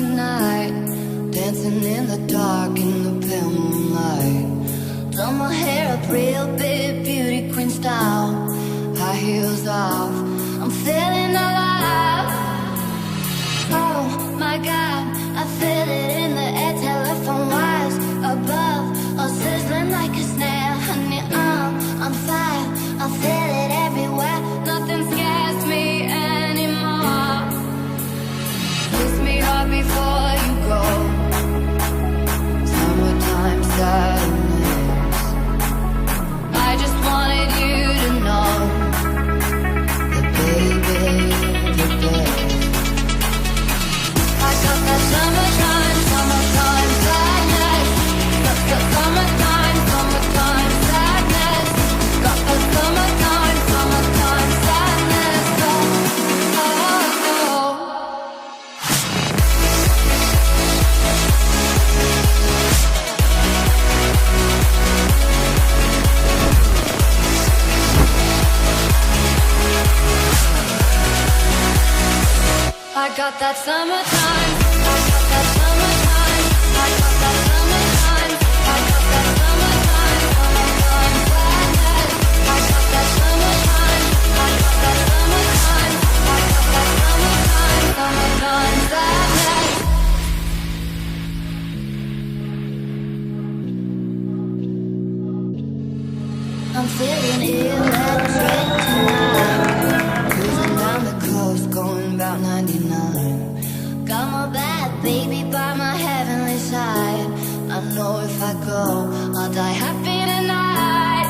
tonight, dancing in the dark in the pale moonlight. Done my hair up real big, beauty queen style, high heels off, I'm feeling alive. Oh my God, I feel it in the air, telephone wires above, all sizzling like a snare. Honey, I'm on fire, I feel it everywhere, nothing scares me anymore. Kiss me hard before you go, summertime sadness. I just wanted you to know that baby, you're the best. I got that summertime, summertime sadness. Got that summertime, summertime sadness. Got that summertime, summertime sadness. Oh, oh, oh. I got that summertime, I got that summertime, I got that summertime, I got that summertime, summertime sadness. I got that summertime, I got that summertime, I got that summertime, summertime sadness. I'm feeling electric tonight, cruising down the coast, going about 99. Got my bad baby by my heavenly side. I know if I go, I'll die happy tonight.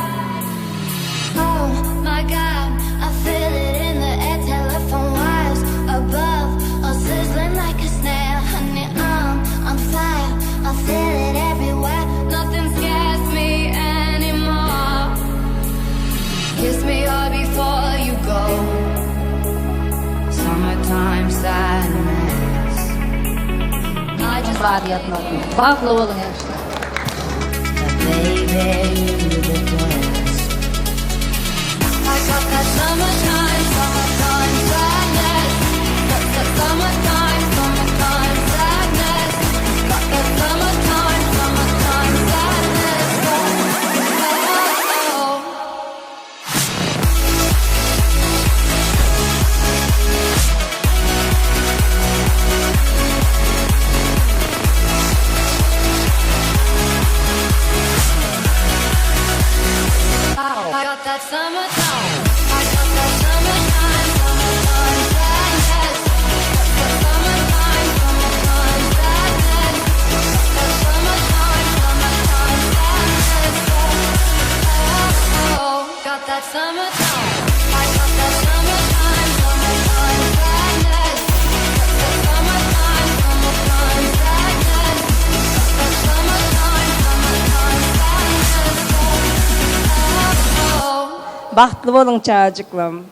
Oh my God, I feel it in the air, telephone wires above, all sizzling like a snare. Honey, I'm on fire, I feel it everywhere, nothing scares me anymore. Kiss me hard before you go, summertime sadness. I just Faaliyatına bağlı olun gençler. baby, you're the best. I got that summertime, summertime sadness. Got that summertime, summertime sadness. Got that summertime, summertime sadness. Oh, oh, oh. I got that summertime, I got that summertime, summertime sadness. Got that summertime, summertime sadness. Got that summertime, summertime sadness. Oh, oh, oh. Got that summertime, I got that summertime, summertime sadness. Got that summertime, summertime sadness. Got that summertime, summertime sadness. Oh, oh, oh. Bahtlı olun çağcıklım.